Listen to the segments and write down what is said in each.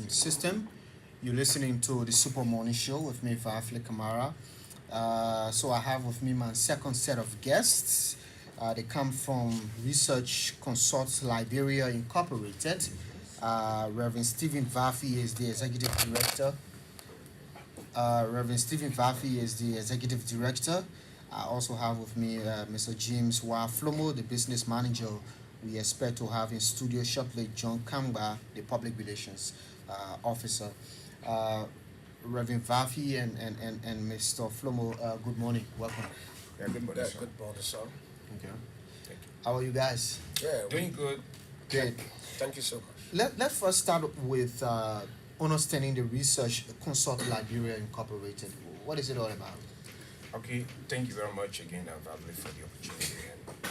system. You're listening to the Super Morning Show with me, Varley Kamara. So I have with me my second set of guests. They come from Research Consults Liberia Incorporated. Reverend Stephen Vafi is the executive director. Reverend Stephen Vafi is the executive director. I also have with me Mr. James Waflomo, the business manager. We expect to have in studio shortly John Kamba, the public relations officer. Uh, Reverend Vafi and Mr. Flomo, good morning. Welcome. Yeah, good morning, Yeah, sir. good morning, sir. Okay. Thank you. How are you guys? Yeah, Doing good. Great. thank you so much. Let's first start with understanding the Research Consult Liberia Incorporated. What is it all about? Okay, thank you very much again, Valerie, for the opportunity. And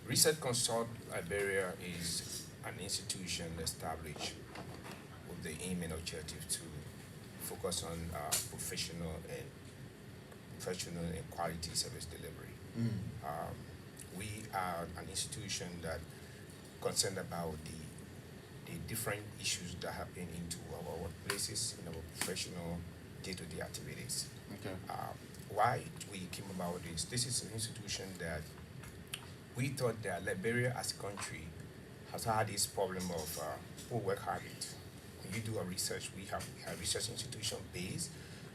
Research Consult Liberia is an institution established with the aim and objective to focus on professional and quality service delivery. Mm. Um, we are an institution that concerned about the different issues that happen into our workplaces, in our professional day-to-day activities. Okay. Why we came about this? This is an institution that we thought that Liberia as a country has had this problem of poor work habit. When you do a research, we have research institution based,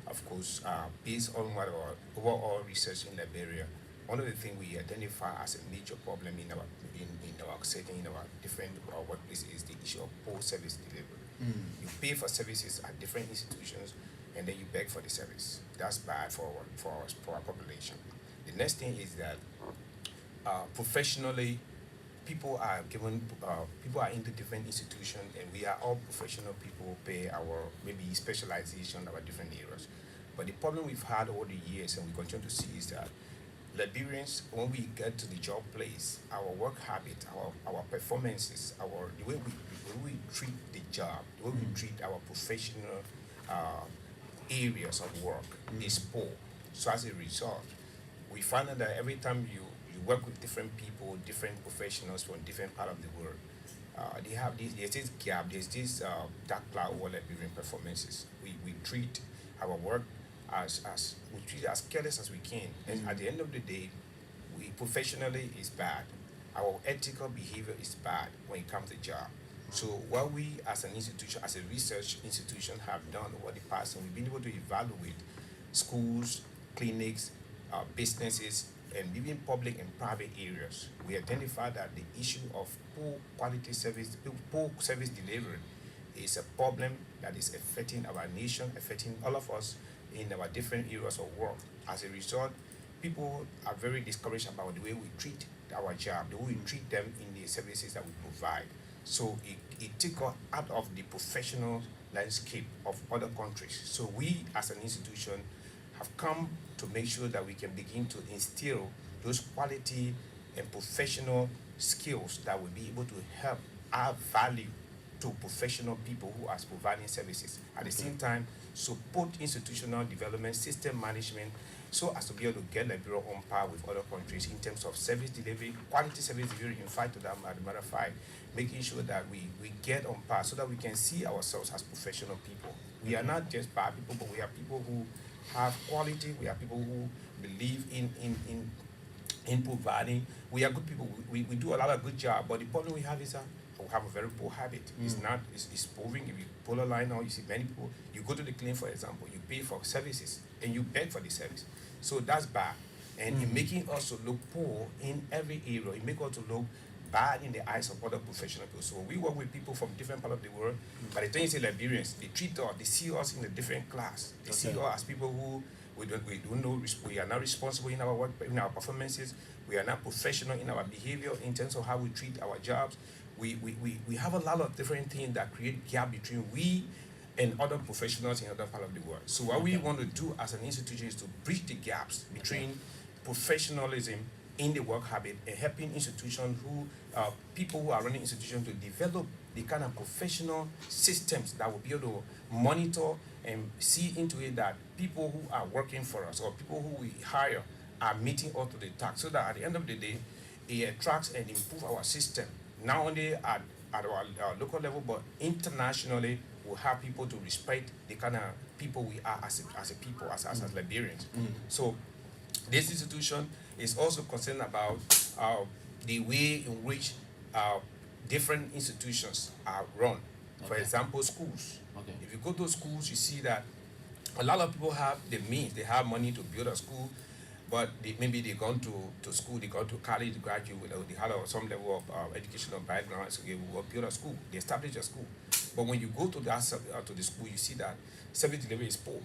of course, based on what our overall research in Liberia. One of the things we identify as a major problem in our setting, in our different workplaces is the issue of poor service delivery. Mm. You pay for services at different institutions and then you beg for the service. That's bad for our population. The next thing is that professionally, people are into different institutions, and we are all professional people pay our maybe specialization, our different areas. But the problem we've had over the years, and we continue to see, is that Liberians, when we get to the job place, our work habit, our performances, the way we treat the job, the way we treat our professional uh, areas of work is poor. So as a result, we find out that every time you work with different people, different professionals from different part of the world, there's this gap, there's this dark cloud over Liberian performances. We treat our work as we treat it as careless as we can, and at the end of the day, we professionally is bad. Our ethical behavior is bad when it comes to job. So what we as an institution, as a research institution, have done over the past, and we've been able to evaluate schools, clinics, businesses, and even public and private areas. We identify that the issue of poor service delivery is a problem that is affecting our nation, affecting all of us in our different areas of work. As a result, people are very discouraged about the way we treat our job, the way we treat them in the services that we provide. So it took us out of the professional landscape of other countries. So we as an institution have come to make sure that we can begin to instill those quality and professional skills that will be able to help add value to professional people who are providing services. At the same time, support institutional development, system management, so as to be able to get Liberia on par with other countries in terms of service delivery, quality service delivery. In fact, to that matter of fact, making sure that we get on par so that we can see ourselves as professional people. We are not just bad people, but we are people who have quality. We are people who believe in providing. We are good people. We do a lot of good job, but the problem we have is that we have a very poor habit. It's not, it's proving. If you pull a line out, you see many people, you go to the clinic, for example, you pay for services and you beg for the service. So that's bad. And in making us to look poor in every area, it makes us to look bad in the eyes of other professional people. So we work with people from different parts of the world. But the thing is, Liberians, they treat us, they see us in a different class. They see us as people who we don't know, we are not responsible in our work, in our performances. We are not professional in our behavior in terms of how we treat our jobs. We have a lot of different things that create gap between we and other professionals in other part of the world. So what we want to do as an institution is to bridge the gaps between professionalism in the work habit and helping institutions people who are running institutions to develop the kind of professional systems that will be able to monitor and see into it that people who are working for us or people who we hire are meeting up to the task, so that at the end of the day, it attracts and improves our system, not only at at our local level, but internationally, we have people to respect the kind of people we are as a people, as Liberians. So this institution is also concerned about uh, the way in which uh, different institutions are run. For Okay. example, schools. Okay. If you go to schools, you see that a lot of people have the means, they have money to build a school, but maybe they gone to school, they gone to college, they graduate, they had some level of educational background, so they will build a school, they establish a school. But when you go to to the school, you see that service delivery is poor. You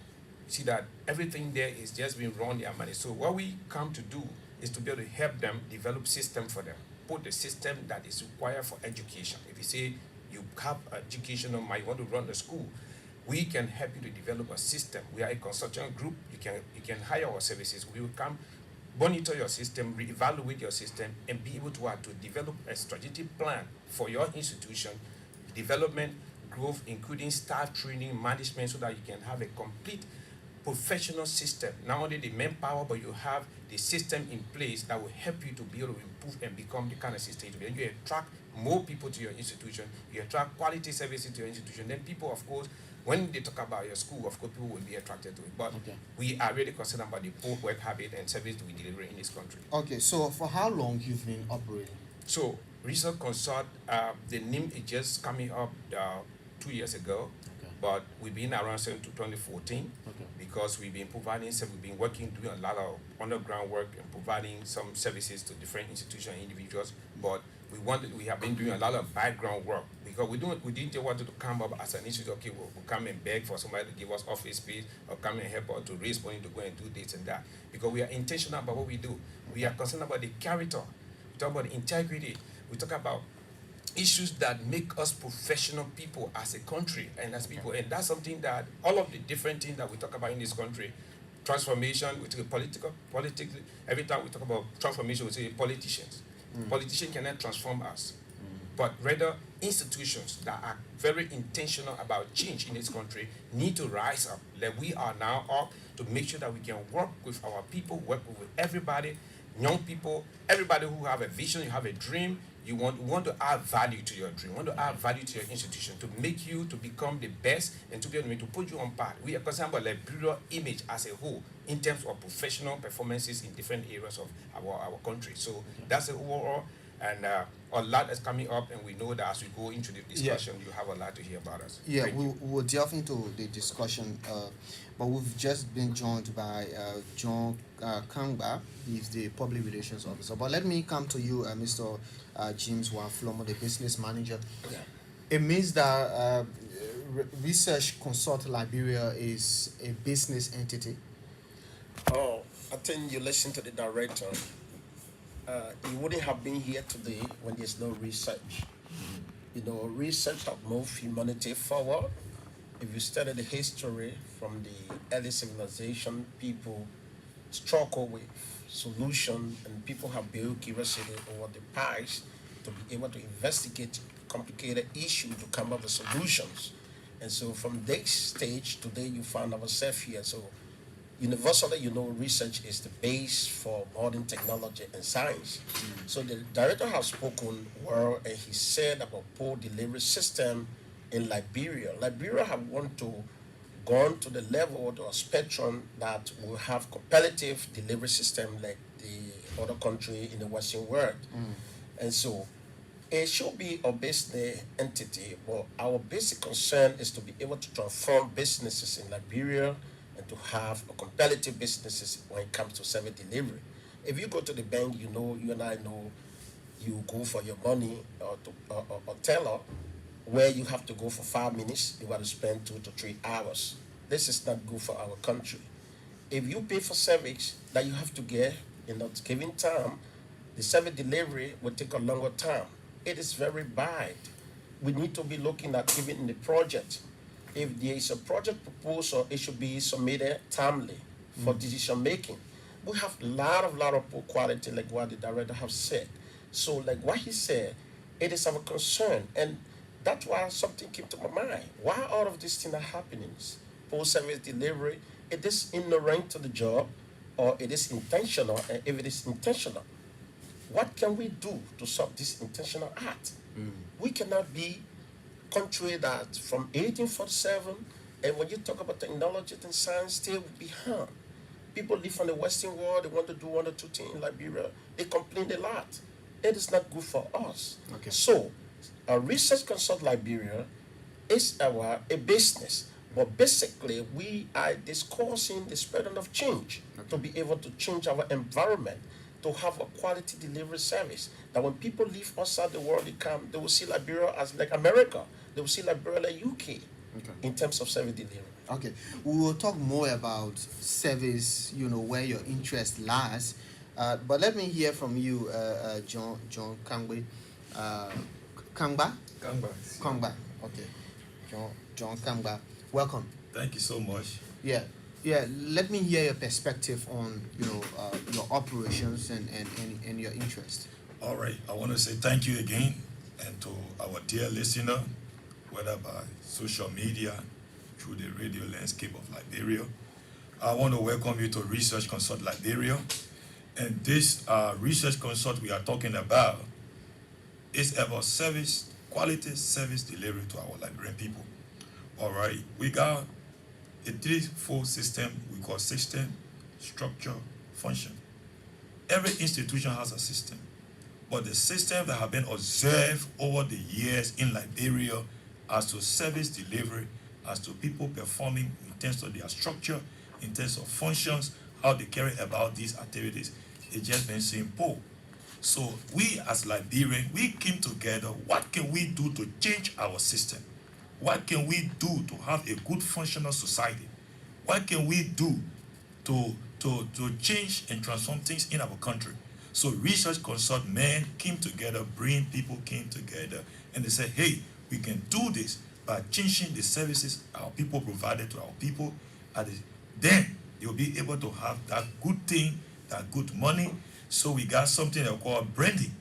see that everything there is just being run their money. So what we come to do is to be able to help them develop system for them, put the system that is required for education. If you say you have educational mind, you want to run the school, we can help you to develop a system. We are a consultant group. You can hire our services. We will come monitor your system, reevaluate your system, and be able to develop a strategic plan for your institution, development, growth, including staff training, management, so that you can have a complete professional system. Not only the manpower, but you have the system in place that will help you to be able to improve and become the kind of system to be. And you attract more people to your institution, you attract quality services to your institution. Then people, of course, when they talk about your school, of course, people will be attracted to it. But Okay. we are really concerned about the poor work habit and service we deliver in this country. Okay, so for how long you've been operating? So, Research Consult, the name is just coming up 2 years ago, Okay. but we've been around since 2014 Okay. because we've been providing, so we've been working, doing a lot of underground work and providing some services to different institutions and individuals. But we have been doing a lot of background work because we didn't want to come up as an institute. Okay, we'll come and beg for somebody to give us office space or come and help us to raise money to go and do this and that, because we are intentional about what we do. We are concerned about the character. We talk about the integrity. We talk about issues that make us professional people as a country and as people. And that's something that all of the different things that we talk about in this country, transformation, we talk politics, every time we talk about transformation, we say politicians. Politicians cannot transform us, but rather institutions that are very intentional about change in this country need to rise up. Like we are now up to make sure that we can work with our people, work with everybody, young people, everybody who have a vision, you have a dream, you want to add value to your dream, want to add value to your institution, to make you to become the best and to be able to put you on par. We are concerned about Liberia image as a whole in terms of professional performances in different areas of our country. So that's the overall, and a lot is coming up, and we know that as we go into the discussion, you have a lot to hear about us. Yeah, Thank we you. will delve into the discussion, but we've just been joined by John Kangba. He's the public relations officer. But let me come to you, Mr. James Waflomo, the business manager. Yeah. It means that Research Consult Liberia is a business entity. Oh, I think you listen to the director. You wouldn't have been here today when there's no research. You know, research have moved humanity forward. If you study the history from the early civilization, people struggle with solution, and people have built curiosity over the past to be able to investigate complicated issue to come up with solutions. And so from this stage today, you find ourselves here. So universally, you know, research is the base for modern technology and science. So the director has spoken well, and he said about poor delivery system in Liberia. Liberia have want to gone to the level or spectrum that will have competitive delivery system like the other country in the Western world. And so it should be a business entity, but our basic concern is to be able to transform businesses in Liberia and to have a competitive businesses when it comes to service delivery. If you go to the bank, you know, you and I know, you go for your money or teller, where you have to go for 5 minutes, you got to spend 2 to 3 hours. This is not good for our country. If you pay for service that you have to get in a given time, the service delivery will take a longer time. It is very bad. We need to be looking at even in the project. If there is a project proposal, it should be submitted timely for decision making. We have a lot of poor quality, like what the director have said. So, like what he said, it is our concern, and that's why something came to my mind. Why all of these things are happening? Poor service delivery, it is ignorant to the job, or it is intentional. And if it is intentional, what can we do to solve this intentional act? We cannot be country that from 1847, and when you talk about technology and science, still behind. People live from the Western world, they want to do one or two things in Liberia, they complain a lot. It is not good for us. Okay. So, a research consult Liberia is a business, but basically we are discussing the spreading of change to be able to change our environment, to have a quality delivery service. That when people leave outside the world, they will see Liberia as like America. They will see Liberia like UK Okay. in terms of service delivery. Okay, we will talk more about service, where your interest lies. But let me hear from you, John Kangbe. Uh, Kangba? Gamba. Kangba. Okay. John Kangba. Welcome. Thank you so much. Yeah. Yeah. Let me hear your perspective on, your operations and your interest. All right. I want to say thank you again, and to our dear listener, whether by social media, through the radio landscape of Liberia. I want to welcome you to Research Consult Liberia. And this research consult we are talking about is about service, quality service delivery to our Liberian people. All right. We got a threefold system we call system, structure, function. Every institution has a system, but the system that have been observed over the years in Liberia as to service delivery, as to people performing in terms of their structure, in terms of functions, how they carry about these activities, it's just been simple. So we as Liberians, we came together, what can we do to change our system? What can we do to have a good functional society? What can we do to change and transform things in our country? So research consult men came together, brain people came together, and they said, hey, we can do this by changing the services our people provided to our people. Then you'll be able to have that good thing, that good money. So we got something that we call branding.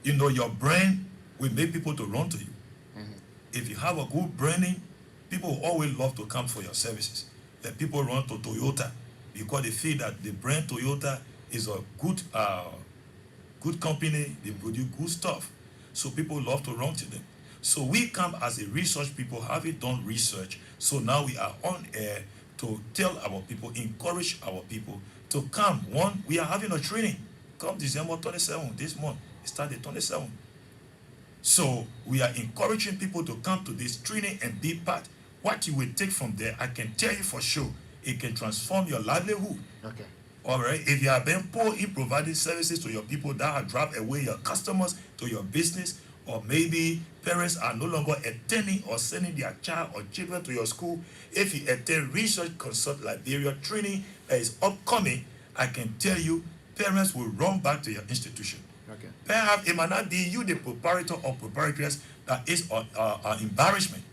Your brand will make people to run to you. If you have a good branding, people will always love to come for your services. That people run to Toyota because they feel that the brand Toyota is a good company, they produce good stuff. So people love to run to them. So we come as a research people, having done research. So now we are on air to tell our people, encourage our people to come. One, we are having a training. Come December 27th, this month, it started 27th. So we are encouraging people to come to this training and be part. What you will take from there, I can tell you for sure, it can transform your livelihood. Okay. All right. If you have been poor in providing services to your people, that have dropped away your customers to your business, or maybe parents are no longer attending or sending their child or children to your school. If you attend Research Consult Liberia training that is upcoming, I can tell you, parents will run back to your institution. Okay. Perhaps it might not be you, the proprietor or proprietress, that is an embarrassment.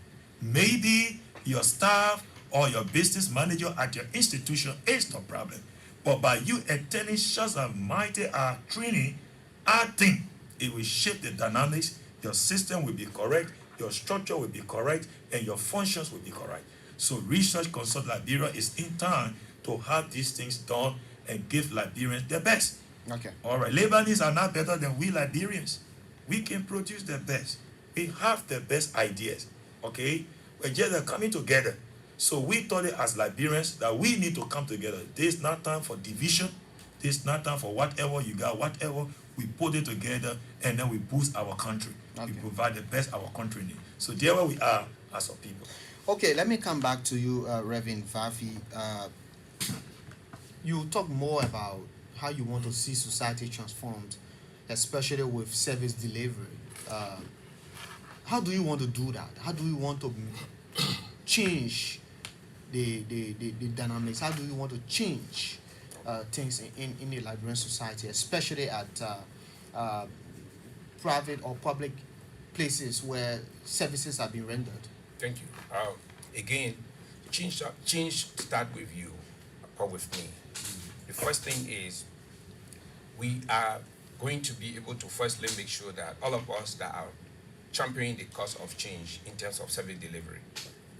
Maybe your staff or your business manager at your institution is the problem. But by you attending such a mighty training, I think it will shape the dynamics. Your system will be correct, your structure will be correct, and your functions will be correct. So Research Consult Liberia is in time to have these things done and give Liberians the best. Okay. All right, Lebanese are not better than we Liberians. We can produce the best. We have the best ideas, okay? We're just coming together. So we thought it as Liberians that we need to come together. This not time for division. This not time for whatever you got, whatever. We put it together and then we boost our country. Okay. We provide the best our country needs. So there where we are as a people. Okay, let me come back to you, Reverend Vafi. You talk more about how you want to see society transformed, especially with service delivery. How do you want to do that? How do you want to change the dynamics? How do you want to change things in the Liberian society, especially at private or public places where services are being rendered? Thank you. Again, change start with you or with me. The first thing is we are going to be able to firstly make sure that all of us that are championing the cause of change in terms of service delivery,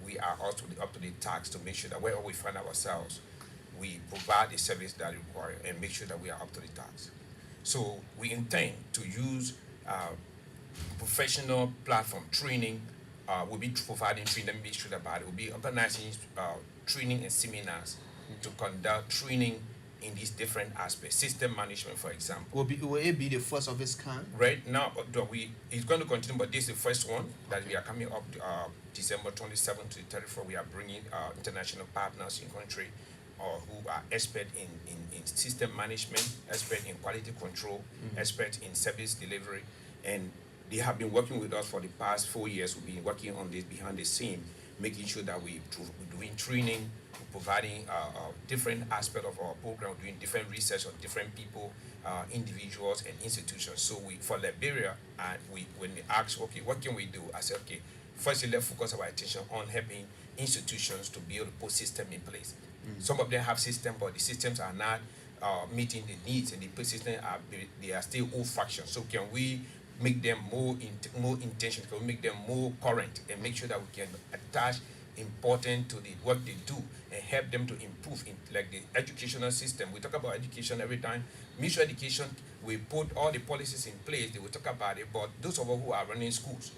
we are also up to the task to make sure that wherever we find ourselves, we provide the service that is required and make sure that we are up to the task. So we intend to use professional platform training. We'll be providing training. Let me be straight about it. We'll be organizing training and seminars to conduct training in these different aspects. System management, for example. Will it be the first of its kind? Right now, it's going to continue, but this is the first one that we are coming up December 27th to the 34th. We are bringing international partners in country who are expert in system management, expert in quality control, expert in service delivery, and they have been working with us for the past 4 years. We've been working on this behind the scene, making sure that we're doing training, providing different aspects of our program, doing different research on different people, individuals, and institutions. So for Liberia, when they ask, okay, what can we do? I said, okay, firstly, let's focus our attention on helping institutions to be able to put system in place. Some of them have systems, but the systems are not meeting the needs, and the persistent they are still old fashioned. So can we make them more intentional? Can we make them more current and make sure that we can attach important to the work they do and help them to improve in like the educational system? We talk about education every time. Mutual education, we put all the policies in place. They will talk about it, but those of us who are running schools,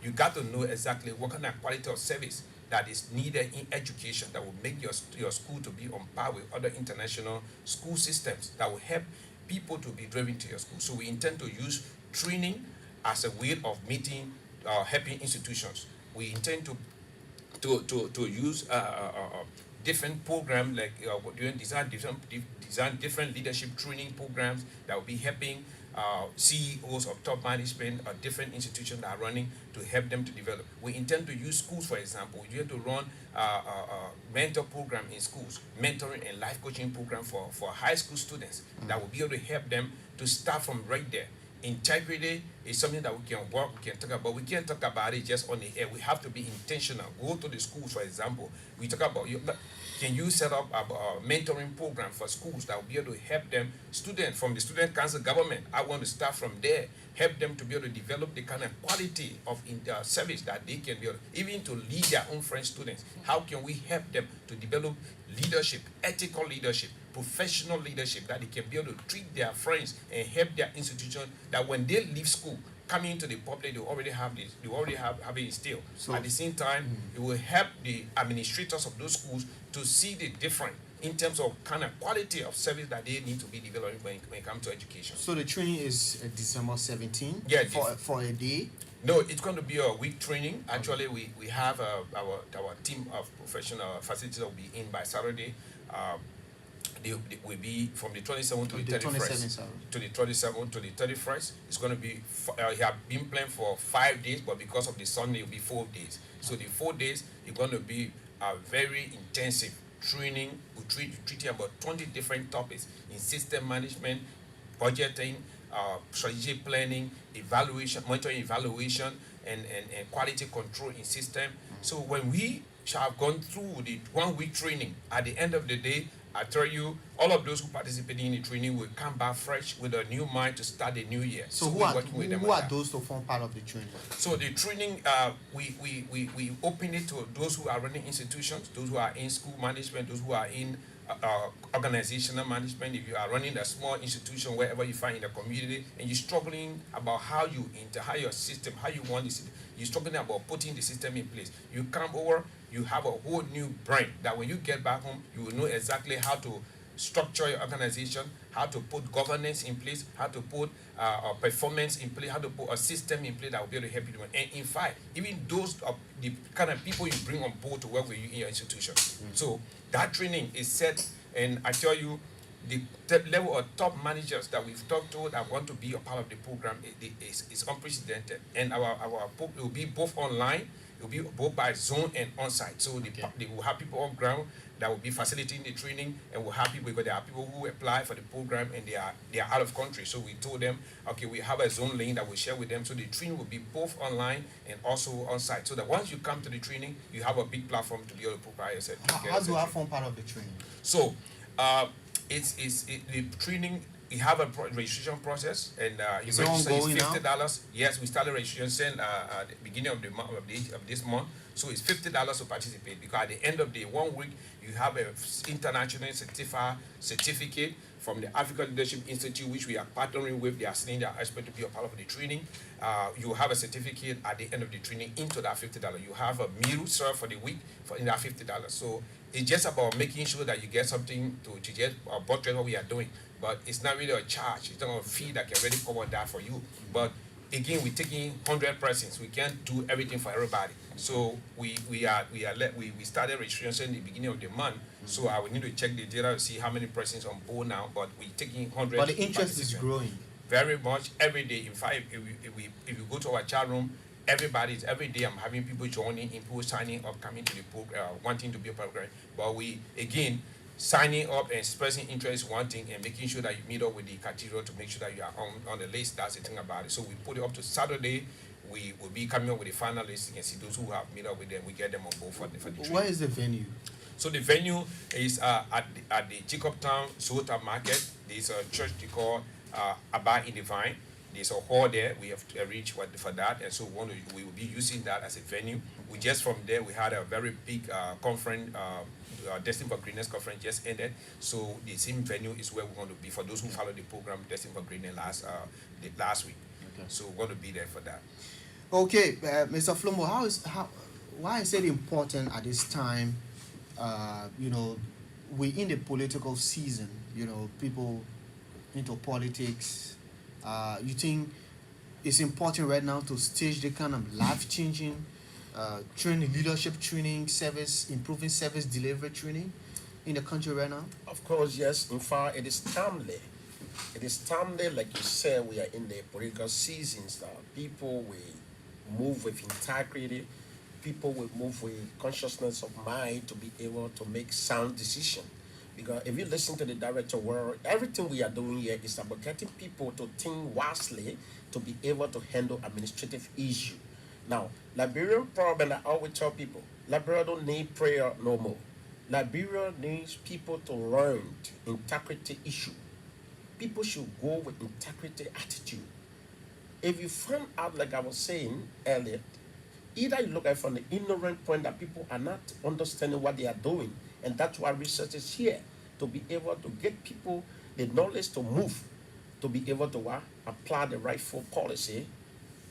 you got to know exactly what kind of quality of service that is needed in education that will make your school to be on par with other international school systems that will help people to be driven to your school. So we intend to use training as a way of meeting helping institutions. We intend to use different programs like design different leadership training programs that will be helping CEOs of top management or different institutions that are running to help them to develop. We intend to use schools, for example. We intend to run a mentor program in schools, mentoring and life coaching program for high school students that will be able to help them to start from right there. Integrity is something that we can work, we can talk about. We can't talk about it just on the air. We have to be intentional. Go to the schools, for example. We talk about can you set up a mentoring program for schools that will be able to help them, students from the student council government. I want to start from there, help them to be able to develop the kind of quality of service that they can be able, even to lead their own French students. How can we help them to develop leadership, ethical leadership, professional leadership, that they can be able to treat their friends and help their institution, that when they leave school, coming into the public, they already have this, they already have it instilled. So at the same time, it will help the administrators of those schools to see the difference in terms of kind of quality of service that they need to be developing when it comes to education. So the training is December 17th. Yeah, for a day. No, it's going to be a week training. Actually, we have our team of professional facilities will be in by Saturday. They will be from the 27th to the 31st. To the 27th to the 31st. It's going to be, it have been planned for 5 days, but because of the Sunday, it will be 4 days. So the 4 days is going to be a very intensive training. We're treating about 20 different topics in system management, budgeting, strategic planning, evaluation, monitoring evaluation, and quality control in system. So when we shall have gone through the 1 week training, at the end of the day, I tell you, all of those who participate in the training will come back fresh with a new mind to start the new year. So who are those to form part of the training? So the training, we open it to those who are running institutions, those who are in school management, those who are in organizational management. If you are running a small institution wherever you find in the community and you're struggling about how your system, how you want this, you're struggling about putting the system in place, you come over, you have a whole new brain that when you get back home, you will know exactly how to structure your organization, how to put governance in place, how to put a performance in place, how to put a system in place that will be able to help you. And in fact, even those are the kind of people you bring on board to work with you in your institution. So that training is set, and I tell you, the level of top managers that we've talked to that want to be a part of the program is unprecedented. And our program will be both online, it will be both by Zoom and on-site. So they will have people on ground that will be facilitating the training, and we'll have people, because there are people who apply for the program and they are out of country. So we told them, okay, we have a Zoom link that we'll share with them. So the training will be both online and also on-site. So that once you come to the training, you have a big platform to be able to provide yourself. How do I form part of the training? So the training we have a registration process, and you Is it register. It's ongoing now? $50. Yes, we started registration at the beginning of the month of this month. So it's $50 to participate, because at the end of the 1 week you have a international certificate from the African Leadership Institute, which we are partnering with. They are saying they are expected to be a part of the training. You have a certificate at the end of the training into that $50. You have a meal served for the week in that $50. So it's just about making sure that you get something to just buttress what we are doing. But it's not really a charge. It's not a fee that can really cover that for you. But again, we're taking 100 persons. We can't do everything for everybody. So we started registration in the beginning of the month. So I will need to check the data to see how many persons on board now. But we're taking 100. But the interest is participants. growing. Very much every day. In fact, if you go to our chat room, every day I'm having people joining, people signing up, coming to the program, wanting to be a program. But we again signing up and expressing interest is one thing, and making sure that you meet up with the cathedral to make sure that you are on the list. That's the thing about it. So we put it up to Saturday. We will be coming up with the final list. You can see those who have met up with them. We get them on board for the trip. Where is the venue? So the venue is at the Jacobtown Zota Market. There's a church they call Abba in the Vine. There's a hall there. We have to reach for that, and so we will be using that as a venue. We just from there we had a very big conference. Destined for Greatness conference just ended, so the same venue is where we're going to be for those who follow the program Destined for Greatness last week. Okay. So we're going to be there for that. Okay, Mr. Flomo, why is it important at this time? We're in the political season. People into politics. You think it's important right now to stage the kind of life-changing training, leadership training, improving service delivery training in the country right now? Of course, yes. In fact, it is timely. It is timely, like you said, we are in the political seasons now. People will move with integrity. People will move with consciousness of mind to be able to make sound decisions. Because if you listen to the director, everything we are doing here is about getting people to think wisely to be able to handle administrative issues. Now, Liberian problem, I always tell people, Liberia don't need prayer no more. Liberia needs people to learn integrity issue. People should go with integrity attitude. If you find out, like I was saying earlier, either you look at it from the ignorant point that people are not understanding what they are doing, and that's why research is here, to be able to get people the knowledge to move, to be able to apply the rightful policy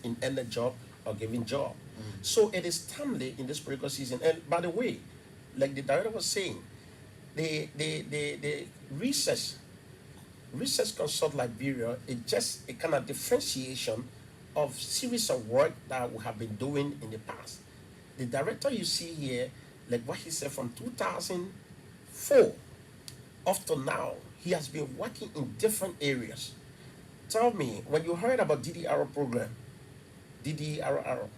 in any job or given job. So it is timely in this political season. And by the way, like the director was saying, the research consult Liberia is just a kind of differentiation of series of work that we have been doing in the past. The director you see here, like what he said, from 2004 up to now, he has been working in different areas. Tell me, when you heard about DDR program, DDRR,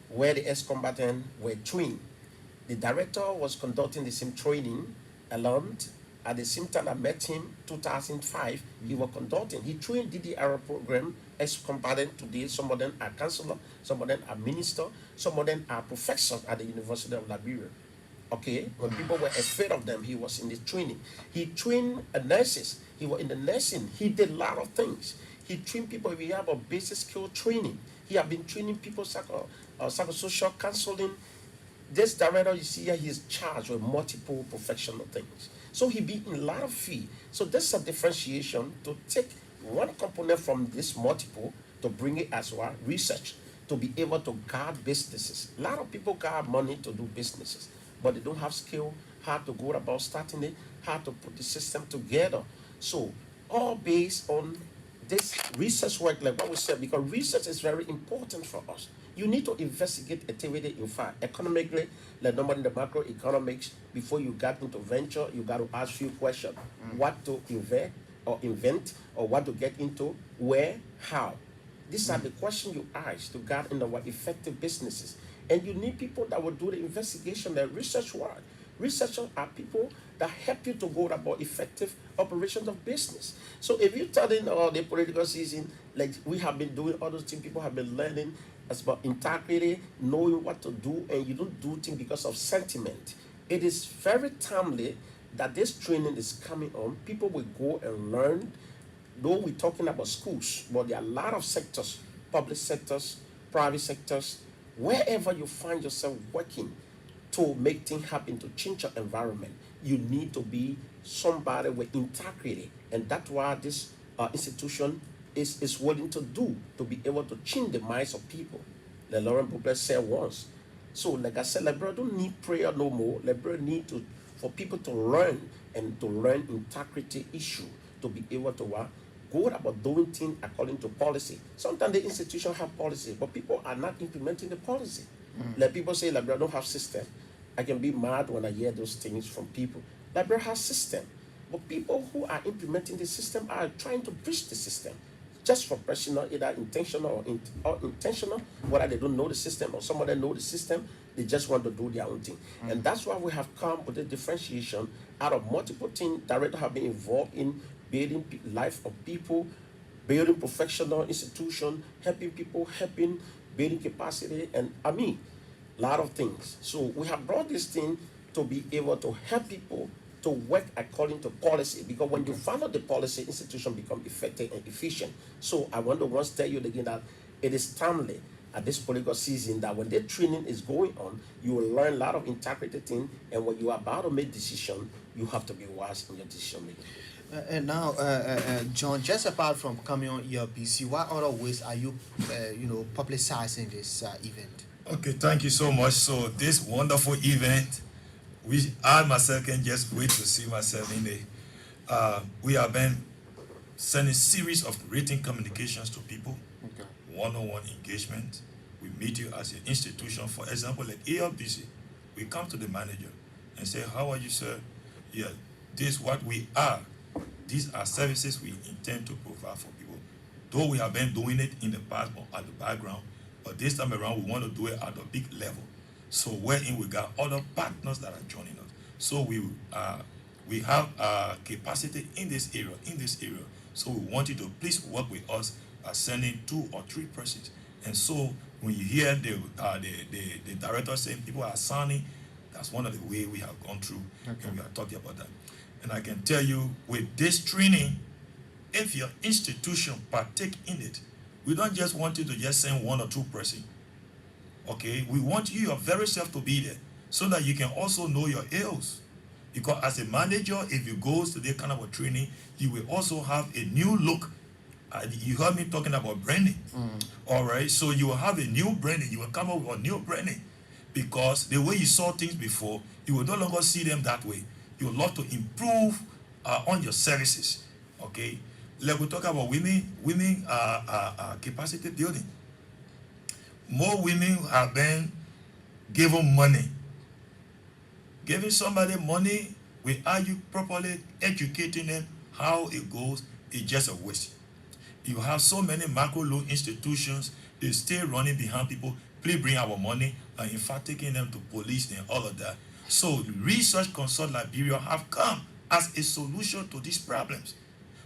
where the ex-combatants were trained, the director was conducting the same training along. At the same time I met him, 2005, he was conducting. He trained DDR program ex-combatant today. Some of them are counselor, some of them are minister, some of them are professors at the University of Liberia. Okay, when people were afraid of them, he was in the training. He trained nurses. He was in the nursing. He did a lot of things. He trained people. We have a basic skill training. He have been training people psychosocial counseling. This director you see here, he is charged with multiple professional things. So he be in a lot of fee. So this is a differentiation to take one component from this multiple to bring it as well research to be able to guard businesses. A lot of people got money to do businesses, but they don't have skill how to go about starting it, how to put the system together. So all based on this research work, like what we said, because research is very important for us. You need to investigate activity. In fact, economically, like normally in the macroeconomics, before you get into venture, you got to ask few questions. What to invent, or what to get into, where, how. These are the questions you ask to get into what effective businesses. And you need people that will do the investigation, the research work. Researchers are people that help you to go about effective operations of business. So if you're studying the political season, like we have been doing all those things, people have been learning as about integrity, knowing what to do, and you don't do things because of sentiment. It is very timely that this training is coming on. People will go and learn though we're talking about schools, but there are a lot of sectors, public sectors, private sectors, wherever you find yourself working to make things happen, to change your environment, you need to be somebody with integrity. And that's why this institution is willing to do, to be able to change the minds of people. The Laurent Bublet said once. So, like I said, Liberia don't need prayer no more. Liberia need to for people to learn and to learn integrity issue to be able to go about doing things according to policy. Sometimes the institution have policy, but people are not implementing the policy. Like people say, Liberia don't have system. I can be mad when I hear those things from people. Liberia has system, but people who are implementing the system are trying to breach the system just for personal, either intentional or intentional, whether they don't know the system or some of them know the system, they just want to do their own thing. And that's why we have come with a differentiation out of multiple things. Directors have been involved in building life of people, building professional institution, helping people, helping building capacity, and a lot of things. So we have brought this thing to be able to help people to work according to policy, because when you follow the policy, institution become effective and efficient. So I want to once tell you again that it is timely at this political season that when the training is going on, you will learn a lot of integrity things, and when you are about to make decision, you have to be wise in your decision making. And now, John, just apart from coming on ERBC, what other ways are you, publicizing this event? Okay, thank you so much. So this wonderful event, I myself can just wait to see myself in it. We have been sending series of written communications to people, Okay. one-on-one engagement. We meet you as an institution. For example, like ALBC, we come to the manager and say, "How are you, sir? Yeah, this is what we are. These are services we intend to provide for people." Though we have been doing it in the past or at the background, but this time around we want to do it at a big level. So wherein we got other partners that are joining us. So we have capacity in this area, So we want you to please work with us by sending 2 or 3 persons. And so when you hear the director saying people are signing, that's one of the way we have gone through, Okay. and we are talking about that. And I can tell you, with this training, if your institution partake in it, we don't just want you to just send 1 or 2 persons. Okay, we want you your very self to be there so that you can also know your ills. Because as a manager, if you go to this kind of a training, you will also have a new look. You heard me talking about branding. All right, so you will have a new branding. You will come up with a new branding because the way you saw things before, you will no longer see them that way. You will love to improve on your services. Okay, like we talk about women capacity building. More women have been given money. Giving somebody money without you properly educating them how it goes is just a waste. You have so many macro loan institutions, they still running behind people. Please bring our money, and in fact taking them to police and all of that. So Research Consult Liberia have come as a solution to these problems.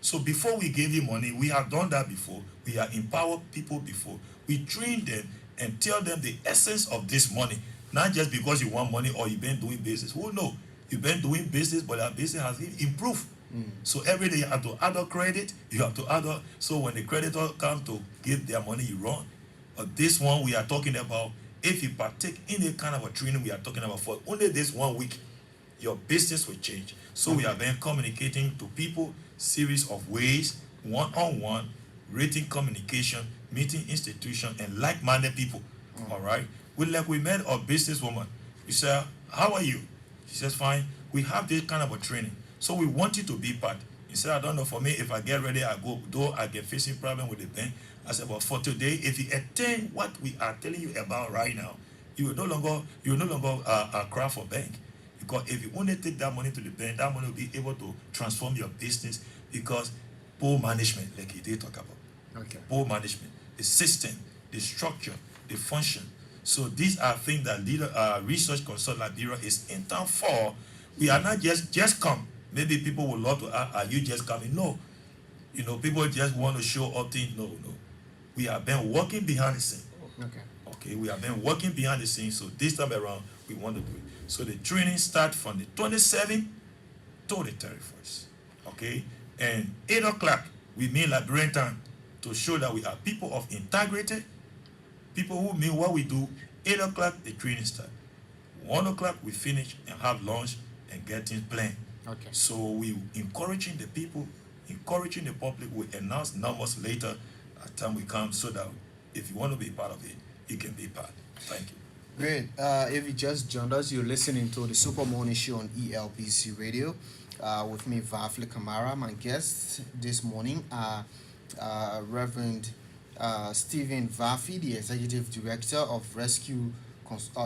So before we give you money, we have done that before. We have empowered people before. We train them and tell them the essence of this money. Not just because you want money or you've been doing business. Who knows? You've been doing business, but that business has improved. So every day you have to add up credit, you have to add up. So when the creditor comes to give their money, you run. But this one we are talking about, if you partake in a kind of a training we are talking about for only this 1 week, your business will change. So we have been communicating to people, series of ways, one-on-one, written communication, meeting institution, and like-minded people. All right. We met a businesswoman. We said, "How are you?" She says, "Fine. We have this kind of a training, so we want you to be part." He said, "I don't know, for me, if I get ready, I go, though I get facing problem with the bank." I said, "But for today, if you attain what we are telling you about right now, you will no longer cry for bank. Because if you only take that money to the bank, that money will be able to transform your business, because poor management, like he did talk about. Okay. Poor management, the system, the structure, the function. So these are things that Research Consult Liberia is in town for. We are not just come. Maybe people would love to ask, "Are you just coming?" No. People just want to show up things. No. We have been working behind the scene. Okay, we have been working behind the scenes. So this time around, we want to do it. So the training starts from the 27th to the 31st. Okay, and 8 o'clock We meet Liberian time to show that we are people of integrity, people who mean what we do. 8 o'clock, the training start. 1 o'clock, we finish and have lunch and get things planned. Okay. So we encouraging the people, encouraging the public. We announce numbers later as time we come so that if you want to be part of it, you can be part. Thank you. Great. If you just joined us, you're listening to the Super Morning Show on ELBC Radio. With me, Varley Kamara. My guests this morning are Reverend Stephen Varfi, the Executive Director of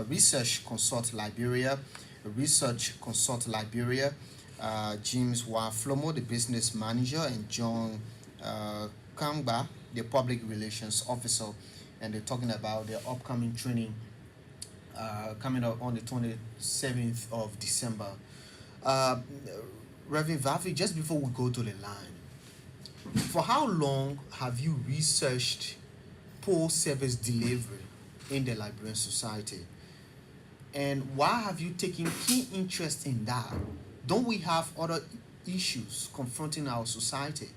Research Consult Liberia, James Waflomo, the Business Manager, and John Kangba, the Public Relations Officer. And they're talking about their upcoming training coming up on the 27th of December. Reverend Vafi, just before we go to the line, for how long have you researched post-service delivery in the Liberian society? And why have you taken keen interest in that? Don't we have other issues confronting our society?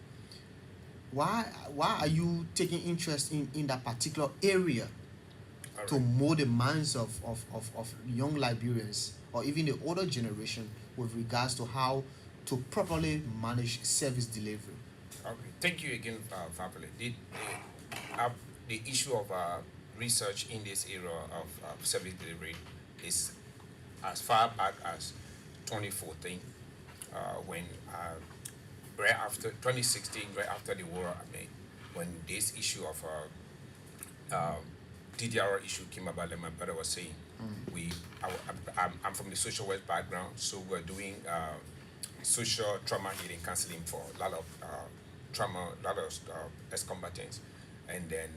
Why are you taking interest in that particular area to mold the minds of young Liberians or even the older generation with regards to how to properly manage service delivery? Okay, thank you again, Fabulous. The issue of research in this era of service delivery is as far back as 2014, when right after 2016, right after the war, when this issue of DDR issue came about, like my brother was saying, I'm from the social work background, so we're doing social trauma healing counseling for a lot of trauma, a lot of ex-combatants. And then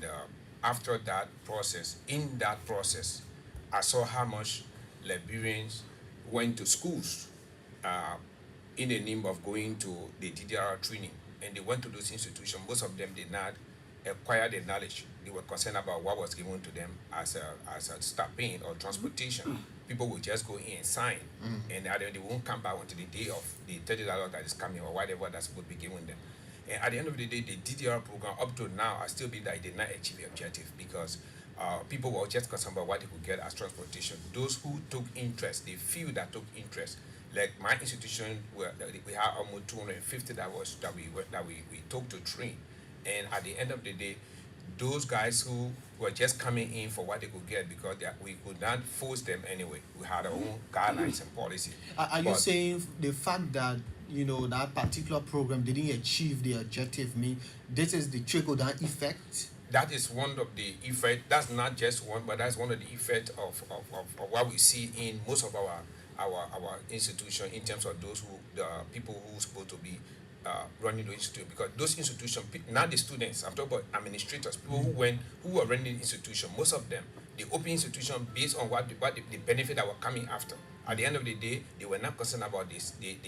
after that process, I saw how much Liberians went to schools in the name of going to the DDR training, and they went to those institutions. Most of them did not acquire the knowledge. They were concerned about what was given to them as a stipend or transportation. People would just go in and sign, and they won't come back until the day of the $30 that is coming or whatever that's supposed to be given them. And at the end of the day, the DDR program up to now, I still believe that it did not achieve the objective because people were just concerned about what they could get as transportation. Those who took interest, the few that took interest, like my institution, we had almost 250 that we took to train, and at the end of the day, those guys who were just coming in for what they could get because we could not force them anyway. We had our own guidelines and policy. Are you saying the fact that that particular program didn't achieve the objective mean this is the trickle-down effect? That is one of the effects. That's not just one, but that's one of the effects of what we see in most of our institution in terms of the people who are supposed to be running the institution, because those institutions, not the students, I'm talking about administrators, people who were running the institution, most of them, they open institution based on what the benefit that were coming after. At the end of the day, they were not concerned about this, the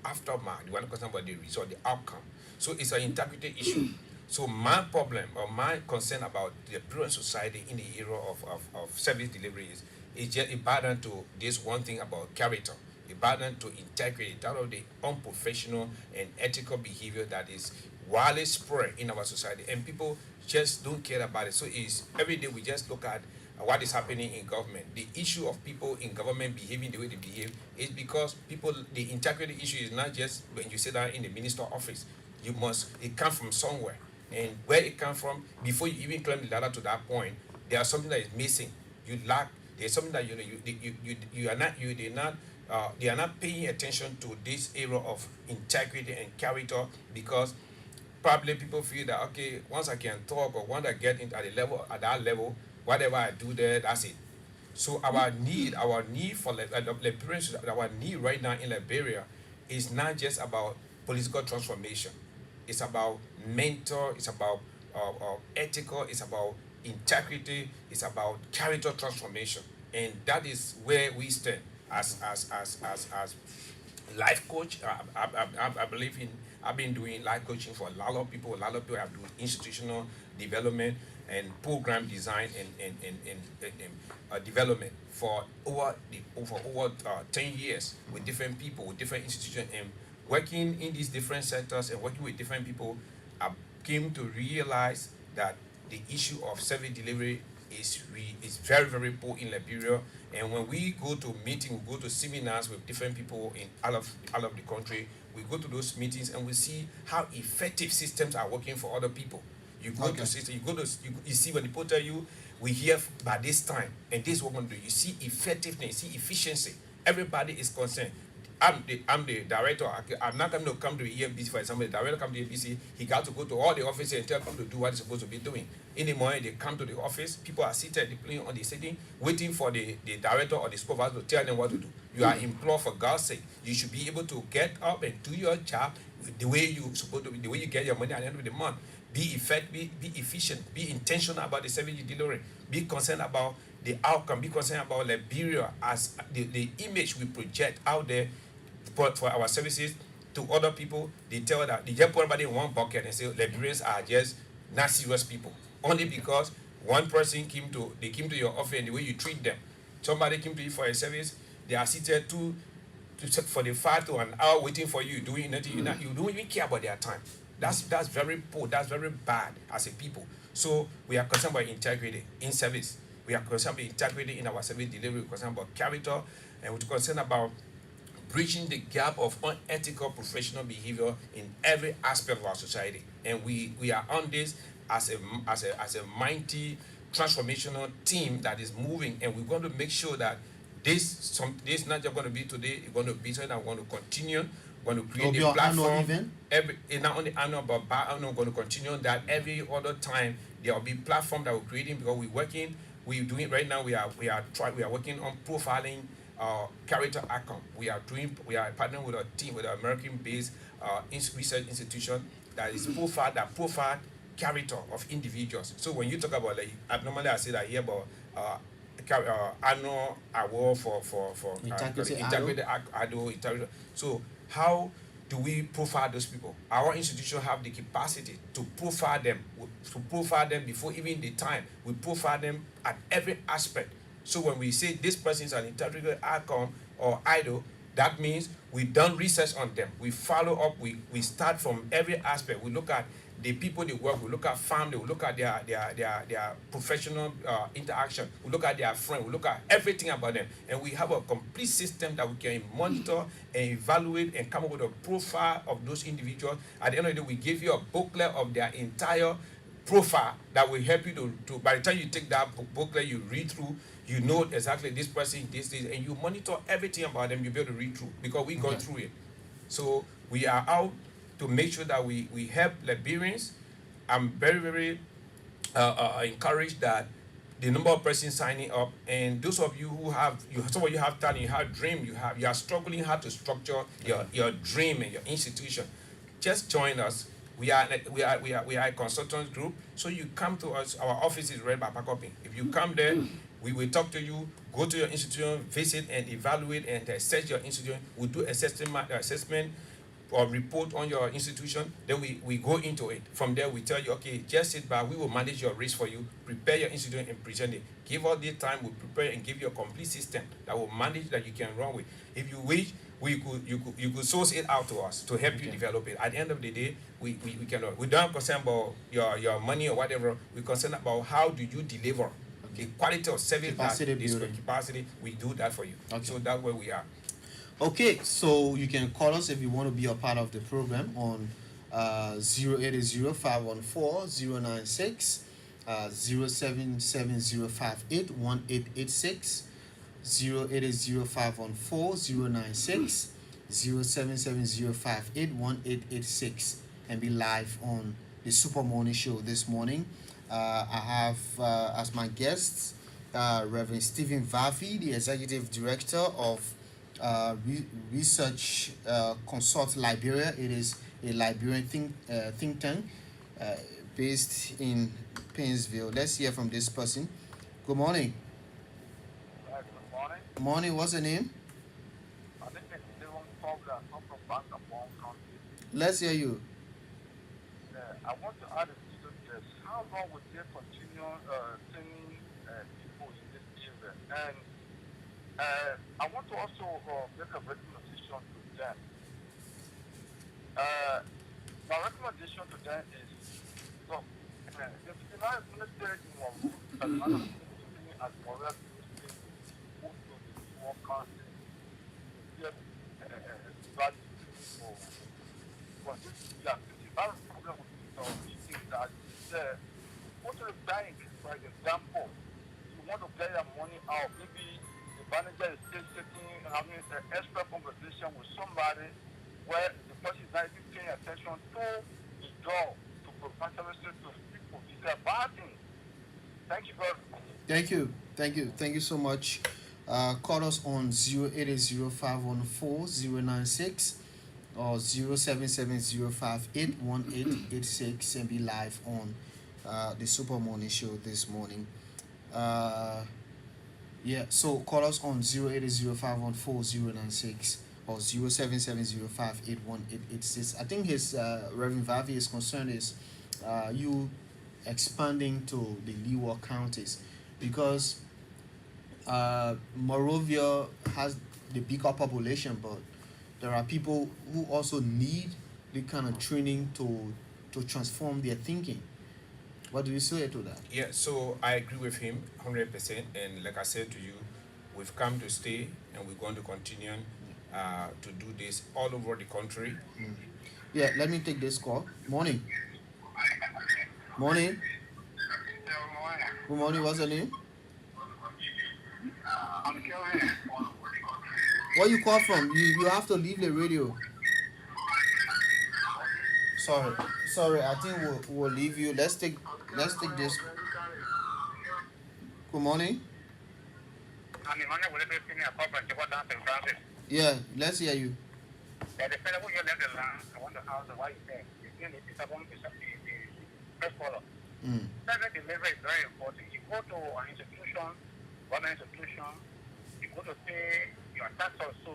aftermath, they were not concerned about the result, the outcome. So it's an integrity issue. So my problem or my concern about the Liberian society in the era of service delivery is just a burden to this one thing about character, a burden to integrity, out of the unprofessional and ethical behavior that is widely spread in our society, and people just don't care about it. So it's every day we just look at what is happening in government. The issue of people in government behaving the way they behave is because the integrity issue is not just when you sit down in the minister office. It comes from somewhere. And where it comes from, before you even climb the ladder to that point, there's something that is missing. You lack. There's something that they are not paying attention to this area of integrity and character, because probably people feel that okay, once I can talk or once I get into at that level, whatever I do there, that's it. So our need for Liberians, our need right now in Liberia is not just about political transformation. It's about mental, it's about ethical, it's about integrity, it's about character transformation. And that is where we stand as life coach. I believe I've been doing life coaching for a lot of people. A lot of people have done institutional development and program design and development for over 10 years with different people, with different institutions, and working in these different sectors and working with different people. came to realize that the issue of service delivery is very, very poor in Liberia. And when we go to meetings, we go to seminars with different people in all of the country, we go to those meetings and we see how effective systems are working for other people. You go Okay. to system, you see when people tell you, we hear by this time and this is what we're going to do. You see effectiveness, you see efficiency. Everybody is concerned. I'm the director. I'm not going to come to EMBC, for example. The director come to EMBC, he got to go to all the offices and tell people to do what he's supposed to be doing. In the morning, they come to the office, people are seated, depending on the sitting, waiting for the director or the supervisor to tell them what to do. You are employed for God's sake. You should be able to get up and do your job the way you're supposed to be, the way you get your money at the end of the month. Be effective, be efficient, be intentional about the service you're delivering, be concerned about the outcome, be concerned about Liberia as the image we project out there for our services to other people. They tell that they just put everybody in one bucket and say Liberians are just not serious people. Only because one person came to your office and the way you treat them. Somebody came to you for a service, they are seated for the 5 to an hour waiting for you, doing nothing. You don't even care about their time. That's very poor, that's very bad as a people. So we are concerned about integrity in service. We are concerned about integrity in our service delivery. We're concerned about character, and we're concerned about bridging the gap of unethical professional behavior in every aspect of our society. And we are on this as a mighty transformational team that is moving, and we're going to make sure that this not just going to be today, it's going to be something that we're going to continue. We're going to create It'll a be our annual platform. event? It's not only annual, but biannual. We're going to continue that every other time. There will be platform that we're creating because we're doing right now. We are working on profiling character outcome. We are partnering with a team, with an American-based research institution that is profile character of individuals. So when you talk about, like, normally I say that here about annual award for Integrity integrity. So how do we profile those people? Our institution have the capacity to profile them before even the time. We profile them at every aspect. So when we say this person is an integrity icon or idol, that means we've done research on them. We follow up. We start from every aspect. We look at the people they work. We look at family. We look at their professional interaction. We look at their friend. We look at everything about them, and we have a complete system that we can monitor and evaluate and come up with a profile of those individuals. At the end of the day, we give you a booklet of their entire profile that will help you to by the time you take that booklet, you read through, you know exactly this person, this, and you monitor everything about them. You'll be able to read through because we go through it. So we are out to make sure that we help Liberians. I'm very, very encouraged that the number of persons signing up, and those of you who some of you have talent, you have dream, you are struggling hard to structure your dream and your institution. Just join us. We are a consultant group. So you come to us. Our office is right by Pakoping. If you come there, we will talk to you. Go to your institution, visit and evaluate and assess your institution. We do assessment or report on your institution. Then we go into it. From there, we tell you, okay, just sit back. We will manage your risk for you. Prepare your institution and present it. Give all the time. We prepare and give you a complete system that will manage that you can run with. If you wish, you could source it out to us to help you develop it. At the end of the day, we don't concern about your money or whatever. We're concerned about how do you deliver the quality of service capacity. We do that for you. Okay. So that's where we are. Okay, so you can call us if you want to be a part of the program on 080-514-096, 07705818886, 080-514-096, 07705818886, and be live on the Super Morning Show this morning. I have as my guests Reverend Stephen Varley, the Executive Director of Research Consult Liberia. It is a Liberian think tank based in Painesville. Let's hear from this person. Good morning. Good morning. Morning, what's the name? I think it's Stephen Fowler. I'm from Bankapong County. Let's hear you. I want to add a question to this. How long will they continue sending people in this area? And I want to also make a recommendation to them. My recommendation to them is if the United States was as another as Morel State who to the war country, yes, value for this to be a city. That's the problem with the meeting that go to the bank, for example, you want to get your money out, maybe the manager is still sitting having an extra conversation with somebody where the person is not even paying attention to the door to provide services to people. It's a bad thing. Thank you very much. Thank you so much. Call us on 080514096 or 07705818886 and be live on the Super Morning Show this morning. Uh, yeah, so call us on 080514096 or 07705818886. I think his Reverend Vavi's concern is you expanding to the Leeward counties because Morovia has the bigger population, but there are people who also need the kind of training to transform their thinking. What do you say to that? Yeah, so I agree with him 100%. And like I said to you, we've come to stay and we're going to continue to do this all over the country. Yeah, let me take this call. Morning. Morning. Good morning. What's your name? Where you call from? You have to leave the radio. Sorry. I think we'll leave you. Let's take this. Good morning. Yeah, let's hear you. Mm. Private delivery is very important. You go to an institution, government institution, you go to pay your tax or so,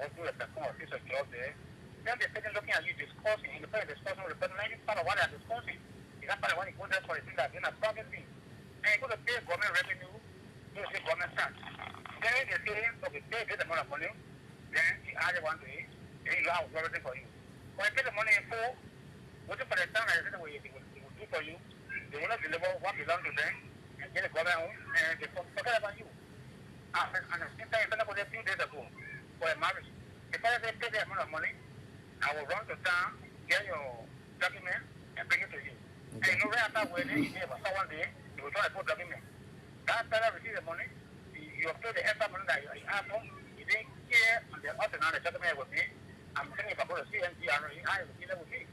or do a person or piece of job there. Then they're sitting looking at you discussing, and the person discussing with the person, maybe part of what they're discussing. Is that part of what you go there for a thing that's in a private thing. And you go to pay government revenue, you say government tax. Then they say, okay, pay this amount of money, then you add it one day, then you have everything for you. When you pay the money in full, waiting for the time that they will do for you, they will not deliver what belongs to them and get the government home and they forget about you. And the same time, a few days ago for a marriage, if I say pay the amount of money, I will run to town, get your document, and bring it to you. Okay. And you know, right after wedding, you have one day, you will try to put document. That time I receive the money, you pay the extra money that you have home, you didn't care on the other now the document with me. I'm thinking about going to CNT, I will deal with me.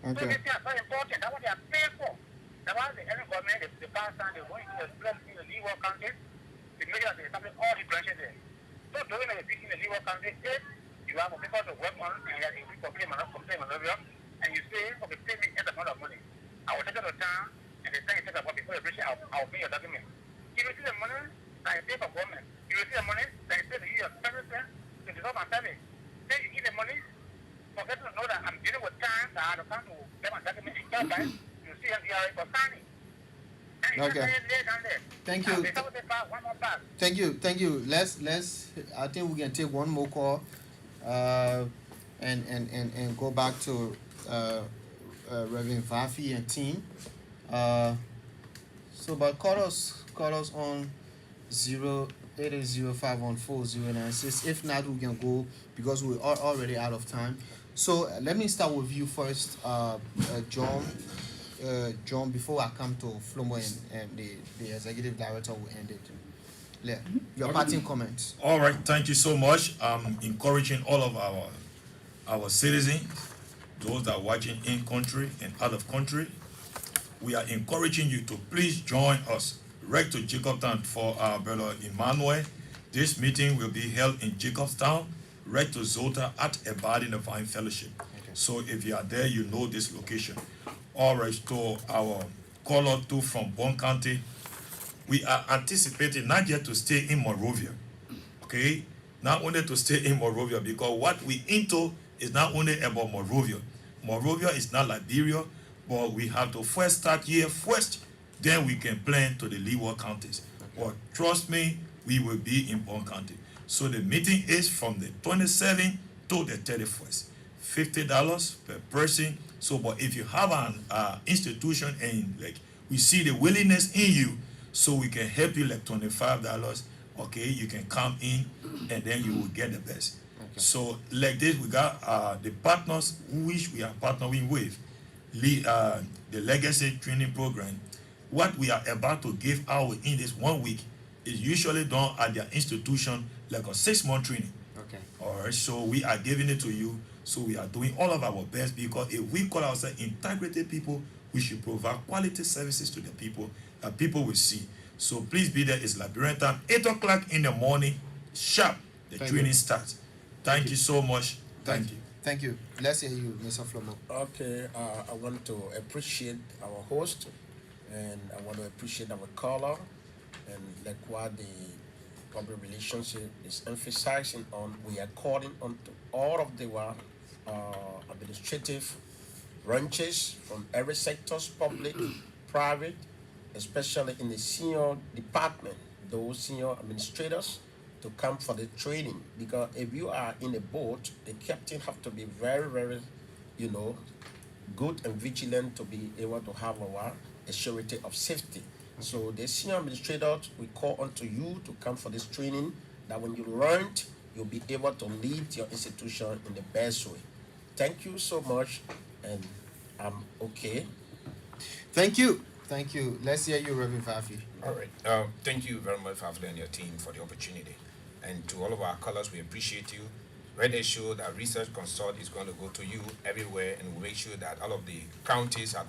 Okay. So these things are very important. That's what they are paying for. That's why the any government, the past time, they're going to express in the Leeward country, to make sure they establish all the branches there. So doing a big in the Leeward country, if you have a people to work on, and you complain and you say, okay, pay me X amount of money. I will take it to town, and the time you take about before you reach, I'll pay your document. If you see the money that you pay for government, if you see the money that you pay to your family, to develop my family, then you give the money, forget to know that I'm dealing with time that I have to come to get my document in your time, you see MDRA for signing. Okay. Thank you. Thank you. Let's. I think we can take one more call, and go back to Reverend Vafi and team. But call us on 080514096. If not, we can go because we are already out of time. So let me start with you first, John. John, before I come to Flomo and the executive director will end it. Yeah, your parting comments. All right, thank you so much. I'm encouraging all of our citizens, those that are watching in country and out of country. We are encouraging you to please join us right to Jacobstown for our brother Emmanuel. This meeting will be held in Jacobstown, right to Zota at Abiding Divine Fellowship. Okay. So if you are there, you know this location. All right, to our caller two from Bon County, we are anticipating not yet to stay in Morovia, okay? Not only to stay in Morovia, because what we into is not only about Morovia. Morovia is not Liberia, but we have to first start here first, then we can plan to the Leeward counties. Okay. But trust me, we will be in Bon County. So the meeting is from the 27th to the 31st. $50 per person. So, but if you have an institution and like we see the willingness in you, so we can help you like $25. Okay, you can come in and then you will get the best. So like this, we got the partners which we are partnering with, the legacy training program. What we are about to give out in this 1 week is usually done at their institution like a 6-month training. Okay. All right, so we are giving it to you. So we are doing all of our best, because if we call ourselves integrity people, we should provide quality services to the people that people will see. So please be there. It's Liberian time, 8 o'clock in the morning, sharp. The Thank training you. starts. Thank you so much. Thank you. Thank you. Let's hear you, Mr. Flomo. Okay, I want to appreciate our host, and I want to appreciate our caller, and like what the public relationship is emphasizing on. We are calling on to all of the administrative branches from every sectors, public, private, especially in the senior department, those senior administrators, to come for the training. Because if you are in a boat, the captain have to be very, very, good and vigilant to be able to have a surety of safety. So the senior administrators, we call on to you to come for this training, that when you learn, you'll be able to lead your institution in the best way. Thank you so much, and I'm okay. Thank you. Thank you. Let's hear you, Reverend Fafi. All right. Thank you very much, Favle, and your team for the opportunity. And to all of our callers, we appreciate you. Rest assured that Research Consult is going to go to you everywhere, and we'll make sure that all of the counties are going